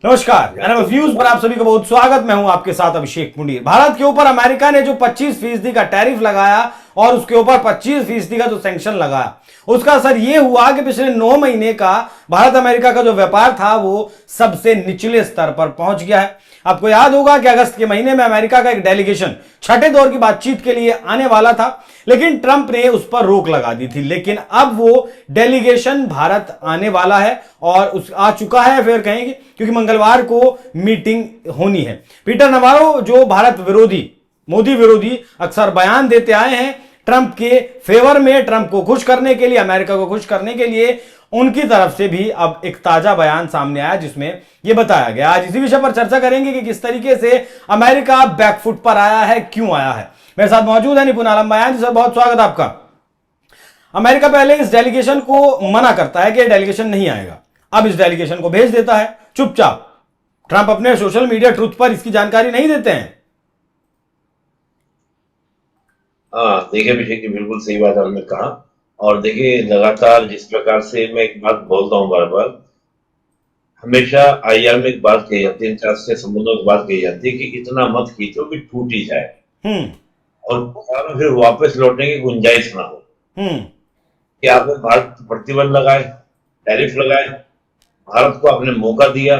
नमस्कार, व्यूज पर आप सभी का बहुत स्वागत। मैं हूं आपके साथ अभिषेक मुंडीर। भारत के ऊपर अमेरिका ने जो 25% का टैरिफ लगाया और उसके ऊपर 25% का जो सैंक्शन लगाया, उसका असर यह हुआ कि पिछले 9 महीने का भारत अमेरिका का जो व्यापार था वो सबसे निचले स्तर पर पहुंच गया है। आपको याद होगा कि अगस्त के महीने में अमेरिका का एक डेलीगेशन छठे दौर की बातचीत के लिए आने वाला था, लेकिन ट्रंप ने उस पर रोक लगा दी थी। लेकिन अब वो डेलीगेशन भारत आने वाला है और उस आ चुका है, फिर कहेंगे, क्योंकि मंगलवार को मीटिंग होनी है। पीटर नवारो जो भारत विरोधी, मोदी विरोधी अक्सर बयान देते आए हैं ट्रंप के फेवर में, ट्रंप को खुश करने के लिए, अमेरिका को खुश करने के लिए, उनकी तरफ से भी अब एक ताजा बयान सामने आया जिसमें यह बताया गया। आज इसी विषय पर चर्चा करेंगे कि किस तरीके से अमेरिका बैकफुट पर आया है, क्यों आया है। मेरे साथ मौजूद है निपुण आलम बयान जी। सर, बहुत स्वागत आपका। अमेरिका पहले इस डेलीगेशन को मना करता है कि डेलीगेशन नहीं आएगा, अब इस डेलीगेशन को भेज देता है चुपचाप। ट्रंप अपने सोशल मीडिया ट्रुथ पर इसकी जानकारी नहीं देते हैं। हाँ, देखिए अभिषेक जी, बिल्कुल सही बात आपने कहा। और देखिए, लगातार जिस प्रकार से मैं एक बात बोलता हूँ बार बार, हमेशा आईआर में एक बात कही जाती है, अंतर्राष्ट्रीय संबंधों में बात कही जाती है कि इतना मत खींचो कि टूट ही जाए हम्म और बाजार में फिर वापस लौटने की गुंजाइश ना हो। हम्म कि आपने भारत पर प्रतिबंध लगाए, टैरिफ लगाए, भारत को आपने मौका दिया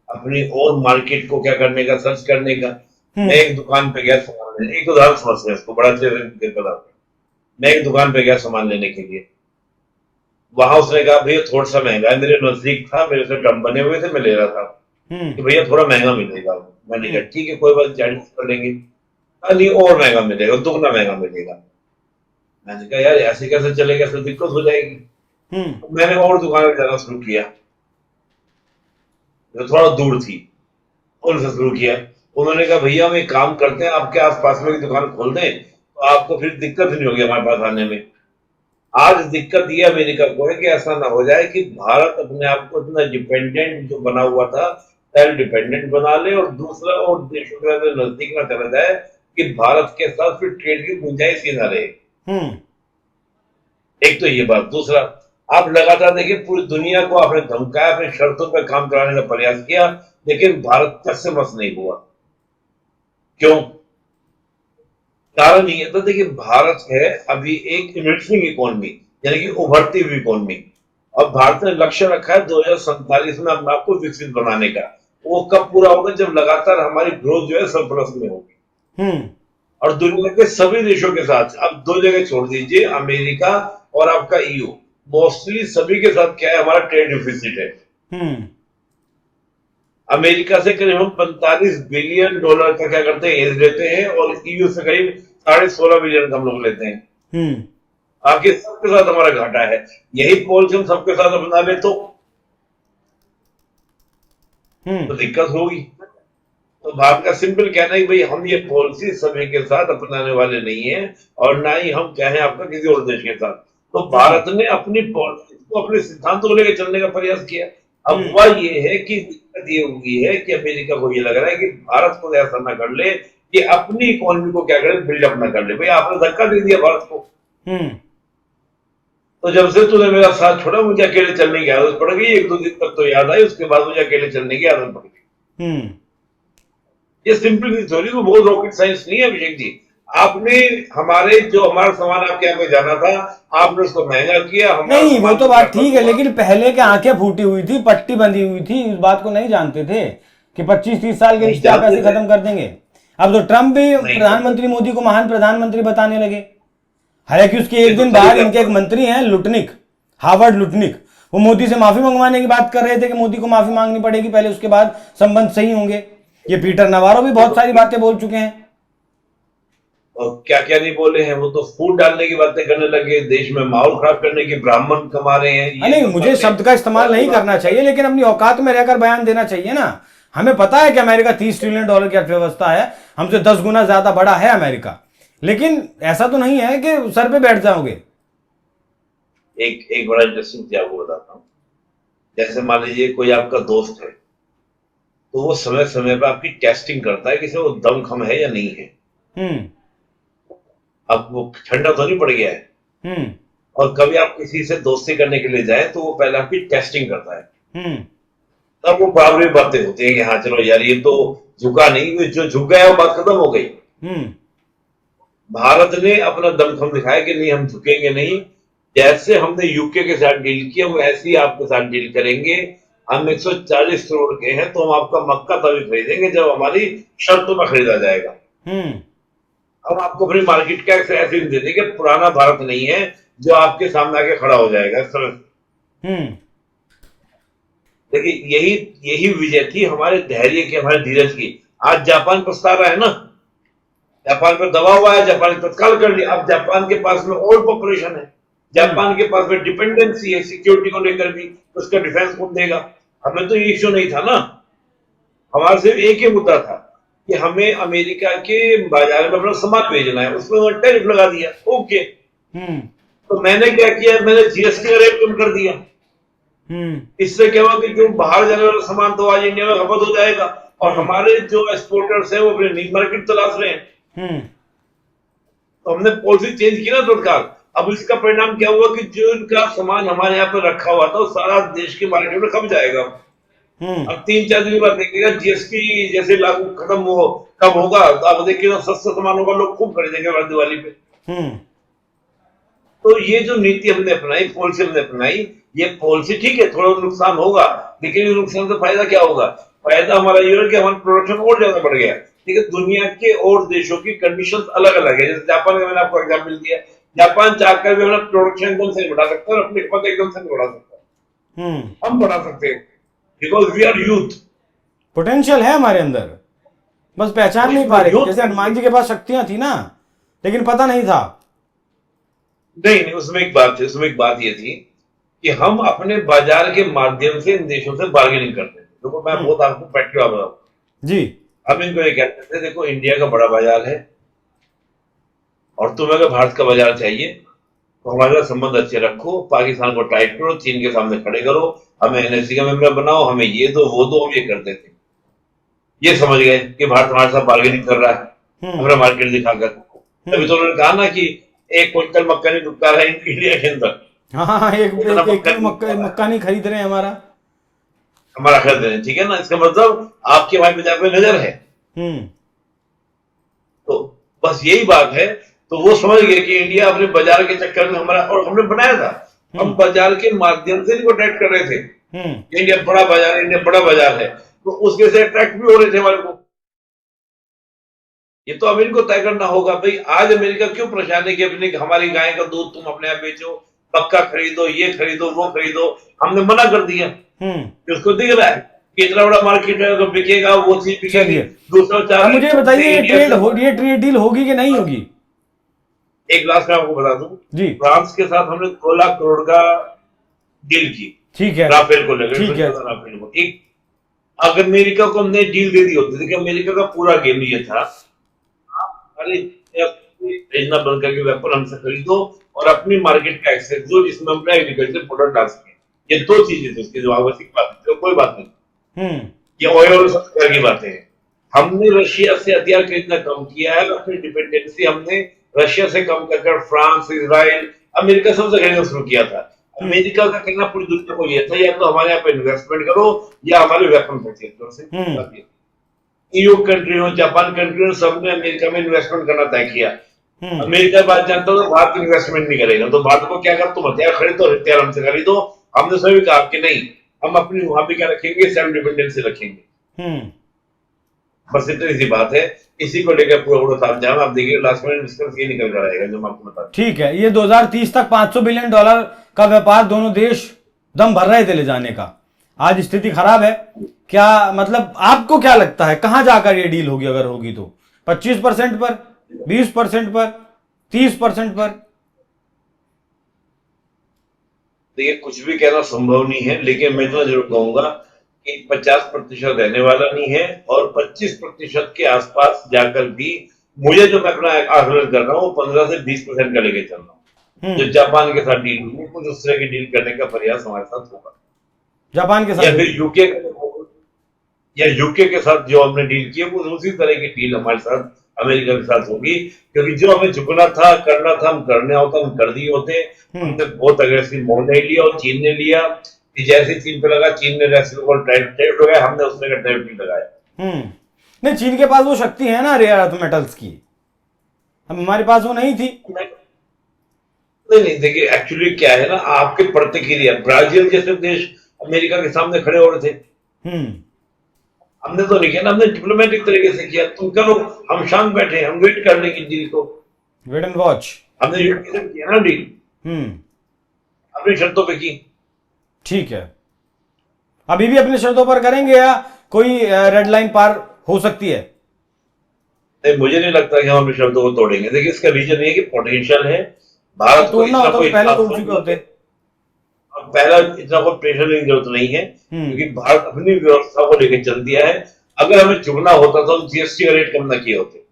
अपनी और मार्केट को क्या करने का, सर्च करने का। मैं एक दुकान पे गया सामान लेने, एक उदाहरण समझते हैं इसको, बड़ा अच्छे से पता। मैं एक दुकान पे गया सामान लेने के लिए, वहां उसने कहा भैया थोड़ा सा महंगा है, मेरे नजदीक था, मेरे से कम बने हुए थे, मैं ले रहा था कि भैया थोड़ा महंगा मिलेगा। मैंने कहा ठीक है, कोई बात, एडजस्ट कर लेंगे। नहीं, और महंगा मिलेगा, दुगना महंगा मिलेगा। मैंने कहा यार ऐसे कैसे चलेगा, ऐसे दिक्कत हो जाएगी। तो मैंने और दुकान पे जाना शुरू किया जो थोड़ा दूर थी, उनसे शुरू किया। उन्होंने कहा भैया हम एक काम करते हैं, आपके आसपास में एक दुकान खोल दें तो आपको फिर दिक्कत नहीं होगी हमारे पास आने में। आज दिक्कत ये अमेरिका को है कि ऐसा ना हो जाए कि भारत अपने आप को इतना डिपेंडेंट जो बना हुआ था, सेल्फ डिपेंडेंट बना ले, और दूसरा और देशों के नजदीक ना चला जाए कि भारत के साथ फिर ट्रेड की गुंजाइश ही ना रहे। एक तो ये बात। दूसरा, आप लगातार देखिए पूरी दुनिया को आपने धमकाया, अपनी शर्तों पर काम कराने का प्रयास किया, लेकिन भारत टस से मस नहीं हुआ। क्यों? कारण ये था, देखिए भारत है अभी एक इमर्जिंग इकोनॉमी, यानी कि उभरती हुई इकोनॉमी। और भारत ने लक्ष्य रखा है 2047 में अपने आप को विकसित बनाने का। वो कब पूरा होगा? जब लगातार हमारी ग्रोथ जो है सरप्लस में होगी। और दुनिया के सभी देशों के साथ, अब दो जगह छोड़ दीजिए, अमेरिका और आपका ईयू, मोस्टली सभी के साथ क्या है, हमारा ट्रेड डिफिसिट है। अमेरिका से करीब हम $45 बिलियन का क्या करते हैं, एज लेते हैं, और ईयू से करीब 16.5 बिलियन का हम लोग लेते हैं। बाकी सबके साथ हमारा घाटा है। यही पॉलिसी हम सबके साथ अपना ले तो दिक्कत होगी। तो भारत का सिंपल कहना है कि भाई हम ये पॉलिसी सभी के साथ अपनाने वाले नहीं है, और ना ही हम कहें आपका किसी और देश के साथ। तो भारत ने अपनी पॉलिसी को, अपने सिद्धांतों को लेकर चलने का प्रयास किया। अब हुआ ये है कि दिक्कत ये हुई है कि अमेरिका को ये लग रहा है कि भारत को ऐसा ना कर ले कि अपनी इकोनॉमी को क्या करे, बिल्डअप ना कर ले। भाई आपने धक्का दे दिया भारत को। तो जब से तूने मेरा साथ छोड़ा, मुझे अकेले चलने की आदत पड़ गई। 1-2 दिन तक तो याद आई, उसके बाद मुझे अकेले चलने की आदत पड़ गई। ये सिंपल सी थ्योरी, तो बहुत रॉकेट साइंस नहीं है अभिषेक जी। आपने हमारा सामान आपके यहाँ पे जाना था, आपने उसको महंगा किया। नहीं, वो तो बात ठीक है, लेकिन पहले के आंखें फूटी हुई थी, पट्टी बंधी हुई थी, इस बात को नहीं जानते थे कि 25-30 साल के रिश्ते आप ऐसे खत्म कर देंगे। अब तो ट्रंप भी प्रधानमंत्री मोदी को महान प्रधानमंत्री बताने लगे। हालांकि उसके एक दिन बाद इनके एक मंत्री हैं लुटनिक, हार्वर्ड लुटनिक, वो मोदी से माफी मंगवाने की बात कर रहे थे कि मोदी को माफी मांगनी पड़ेगी पहले, उसके बाद संबंध सही होंगे। ये पीटर नवारो भी बहुत सारी बातें बोल चुके हैं। और क्या क्या नहीं बोले हैं, वो तो फूट डालने की बातें करने लगे, देश में माहौल खराब करने की, ब्राह्मण कमा रहे हैं। नहीं, मुझे शब्द का इस्तेमाल नहीं करना चाहिए, लेकिन अपनी औकात में रहकर बयान देना चाहिए ना। हमें पता है कि अमेरिका $30 ट्रिलियन की अर्थव्यवस्था है, हमसे 10 गुना ज्यादा बड़ा है अमेरिका, लेकिन ऐसा तो नहीं है कि सर पे बैठ जाओगे। एक बड़ा इंटरेस्टिंग चीज आपको बताता हूँ। जैसे मान लीजिए कोई आपका दोस्त है, तो वो समय समय पर आपकी टेस्टिंग करता है कि वो दमखम है या नहीं है। अब वो ठंडा तो नहीं पड़ गया है। और कभी आप किसी से दोस्ती करने के लिए जाए तो वो पहले आपकी टेस्टिंग करता है। तब वो बराबरी बातें होती है कि हाँ चलो यार ये तो झुका नहीं, जो झुक गया वो बात खत्म हो गई। हम्म। भारत ने अपना दमखम दिखाया कि नहीं हम झुकेंगे नहीं, जैसे हमने यूके के साथ डील किया वो ऐसे ही आपके साथ डील करेंगे। हम 140 करोड़ के हैं तो हम आपका मक्का तभी खरीदेंगे जब हमारी शर्तों में खरीदा जाएगा। हम्म। हम आपको अपनी मार्केट का ऐसे दे देंगे, पुराना भारत नहीं है जो आपके सामने आके खड़ा हो जाएगा इस तरह। हम्म। देखिए यही यही विजय थी हमारे धैर्य की, हमारे धीरज की। आज जापान पछता रहा है ना, जापान पर दबाव हुआ है, जापान ने तत्काल कर लिया। अब जापान के पास में ओल्ड पॉपुलेशन है, जापान के पास में डिपेंडेंसी है सिक्योरिटी को लेकर भी, उसका डिफेंस कौन देगा। हमें तो ये इश्यू नहीं था ना, हमारा सिर्फ एक ही मुद्दा था कि हमें अमेरिका के बाजार में अपना सामान भेजना है, उसमें उन्होंने टैरिफ लगा दिया। ओके, हम्म। तो मैंने क्या किया, मैंने जीएसटी का रेट कम कर दिया। हम्म। इससे क्या हुआ कि जो बाहर जाने वाला सामान तो आज इंडिया में खपत हो जाएगा और हमारे जो एक्सपोर्टर्स हैं वो अपने नीड मार्केट तलाश रहे हैं। हम्म। तो हमने पॉलिसी चेंज की ना तत्काल। अब इसका परिणाम क्या हुआ कि जो इनका सामान हमारे यहाँ पे रखा हुआ था वो सारा देश के मार्केट में खप जाएगा। हम्म। अब 3-4 दिन बाद देखिएगा जीएसटी जैसे लागू खत्म हो कब होगा तो आप देखिएगा सस्ता सामान होगा, लोग खूब खरीदेंगे हर दिवाली पे। हम्म। तो ये जो नीति हमने अपनाई, पॉलिसी हमने अपनाई, ये पॉलिसी ठीक है थोड़ा नुकसान होगा, लेकिन ये नुकसान से फायदा क्या होगा? फायदा हमारा ये है कि हमारा प्रोडक्शन और ज्यादा बढ़ गया। ठीक है, दुनिया के और देशों की कंडीशंस अलग अलग है। जैसे जापान का मैंने आपको एग्जाम्पल दिया, जापान चाहकर भी अपना प्रोडक्शन एकदम से बढ़ा सकता है और अपनी खपत एकदम से नहीं बढ़ा सकता। हम बढ़ा सकते हैं because we are youth. Potential है हमारे अंदर, बस पहचान नहीं पा रहे। जैसे हनुमान जी के पास शक्तियां थी ना, लेकिन पता नहीं था। नहीं, उसमें एक बात थी, उसमें एक बात ये थी कि हम अपने बाजार के माध्यम से इन देशों से बार्गेनिंग करते थे। देखो मैं बहुत आपको प्रैक्टिकल बताऊं जी। हम इनको ये कहते थे, देखो इंडिया का बड़ा बाजार है और तुम्हें अगर भारत का बाजार चाहिए तो हमारे साथ संबंध अच्छे रखो, पाकिस्तान को टाइट करो, चीन के सामने खड़े करो, हमें एनएससी का मेंबर बनाओ, हमें ये दो वो दो। हम ये करते थे, ये समझ गए कि भारत हमारे साथ बार्गेनिंग कर रहा है अपना मार्केट दिखाकर। तभी तो उन्होंने कहा ना कि 1 क्विंटल मक्का नहीं दुबका रहा है इंडिया के अंदर। हाँ, एक इतना एक किलो मक्का नहीं खरीद रहे हैं हमारा खरीद रहे हैं, ठीक है ना। इसका मतलब आपके भाई बाजार पे नजर है। हम्म। तो बस यही बात है। तो वो समझ गए कि इंडिया अपने बाजार के चक्कर में हमारा, और हमने बनाया था, हम बाजार के माध्यम से इनको अट्रैक्ट कर रहे थे। इंडिया बड़ा बाजार है, इंडिया बड़ा बाजार है, तो उसके से अट्रैक्ट भी हो रहे थे हमारे को। ये तो अमेरिका को तय करना होगा भाई। आज अमेरिका क्यों परेशान है कि अपने हमारी गाय का दूध तुम अपने यहाँ बेचो, मक्का खरीदो, ये खरीदो, वो खरीदो। हमने मना कर दिया कि उसको दिख रहा है कि इतना बड़ा मार्केट है, अगर बिकेगा वो चीज बिकेगी। दूसरा चार मुझे बताइए, ये ट्रेड डील होगी कि नहीं होगी? एक लास्ट में आपको बता दूं जी, फ्रांस के साथ हमने 2 लाख करोड़ का डील की, ठीक है, राफेल को लेकर। ठीक है। राफेल को एक, अगर अमेरिका को हमने डील दे दी होती, देखिए अमेरिका का पूरा गेम ये था, अरे भेजना बंद करके वेपन हमसे खरीदो और अपनी मार्केट का एक्सेस दो जिसमें अपना एग्रीकल्चर प्रोडक्ट डाल सके। ये 2 चीजें थी उसकी जो आवश्यक बात थी, कोई बात नहीं। ये ऑयल और सब्सिडी की बातें हैं। हमने रशिया से हथियार खरीदना कम किया है, अपनी डिपेंडेंसी हमने रशिया से कम कर फ्रांस, इजराइल, अमेरिका सबसे खरीदना शुरू किया था। अमेरिका का कहना पूरी दुनिया को यह था या तो हमारे यहाँ पे इन्वेस्टमेंट करो या हमारे वेपन परचेज करो। ईयू कंट्री हो, जापान कंट्री हो, सबने अमेरिका में इन्वेस्टमेंट करना तय किया। अमेरिका बात जानता हो तो भारत इन्वेस्टमेंट नहीं करेगा, तो भारत को क्या कर, तुम हथियार खरीदो, हथियार हमसे खरीदो। हमने सभी कहा कि नहीं, हम अपनी वहां पे क्या रखेंगे, सेल्फ डिपेंडेंसी रखेंगे। बस इतनी सी बात है, इसी को लेकर पूरा तामझाम आप देखिए, लास्ट में डिस्कस ये निकल कर आएगा जो मैं आपको बता। ठीक है, ये 2030 तक $500 बिलियन का व्यापार दोनों देश दम भर रहे थे ले जाने का। आज स्थिति खराब है। क्या मतलब आपको क्या लगता है कहां जाकर ये डील होगी? अगर होगी तो 25% पर, 20% पर, 30% पर? देखिए कुछ भी कहना संभव नहीं है, लेकिन मैं इतना जरूर कहूंगा कि 50% रहने वाला नहीं है और 25% के आसपास जाकर भी मुझे जो मैं अपना आकलन कर रहा हूँ 15 से 20% का लेके चल रहा हूँ। जो जापान के साथ डील हुई, कुछ उस तरह की डील करने का प्रयास हमारे साथ होगा, जापान के साथ, या फिर यूके के साथ जो हमने डील की वो उसी तरह की डील हमारे साथ अमेरिका के साथ होगी। क्योंकि जो हमें झुकना था, करना था, हम करने होता हम कर दिए होते। हमने बहुत अग्रेसिव मोड नहीं लिया और चीन ने लिया, कि जैसे चीन पे लगा, चीन ने रेसिप्रोकल टैरिफ लगाया, हमने उसने का टैरिफ नहीं लगाया। नहीं, चीन के पास वो शक्ति है ना रेयर अर्थ मेटल्स की, हम हमारे पास वो नहीं थी। नहीं नहीं, देखिए एक्चुअली क्या है ना, आपके प्रतिक्रिया, ब्राजील जैसे देश अमेरिका के सामने खड़े हो रहे थे, हमने तो नहीं किया ना, हमने डिप्लोमेटिक तरीके से किया, तुम करो, हम शांत बैठे, हम वेट कर लेंगे डील को, वेट एंड वॉच, हमने किया ना डील, अपनी शर्तों पे की। ठीक है, अभी भी अपनी शर्तों पर करेंगे या कोई रेड लाइन पार हो सकती है? नहीं, मुझे नहीं लगता कि हम अपनी शर्तों को तोड़ेंगे। देखिए इसका रीजन ये है कि पोटेंशियल है, भारत को तोड़ना इतना होता कोई तो पहले तोड़ चुके होते। पहला इतना कोई प्रेशर लेने की जरूरत नहीं है, क्योंकि भारत अपनी व्यवस्था को लेकर चल दिया है। अगर हमें चुगना होता तो हम जीएसटी का रेट कम ना किए होते।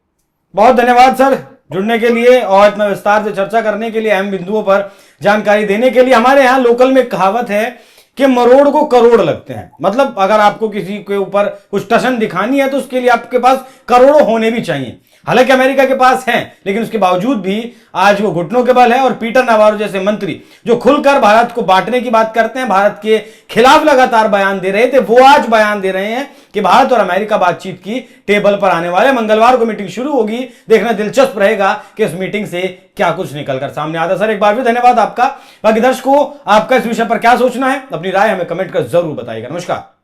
बहुत धन्यवाद सर जुड़ने के लिए और इतना विस्तार से चर्चा करने के लिए, अहम बिंदुओं पर जानकारी देने के लिए। हमारे यहाँ लोकल में कहावत है कि मरोड़ को करोड़ लगते हैं, मतलब अगर आपको किसी के ऊपर कुछ टशन दिखानी है तो उसके लिए आपके पास करोड़ों होने भी चाहिए। हालांकि अमेरिका के पास हैं, लेकिन उसके बावजूद भी आज वो घुटनों के बल है। और पीटर नावारो जैसे मंत्री जो खुलकर भारत को बांटने की बात करते हैं, भारत के खिलाफ लगातार बयान दे रहे थे, वो आज बयान दे रहे हैं कि भारत और अमेरिका बातचीत की टेबल पर आने वाले। मंगलवार को मीटिंग शुरू होगी, देखना दिलचस्प रहेगा कि इस मीटिंग से क्या कुछ निकलकर सामने आता। सर एक बार भी धन्यवाद आपका। बाकी दर्शकों, आपका इस विषय पर क्या सोचना है, अपनी राय हमें कमेंट कर जरूर बताइएगा। नमस्कार।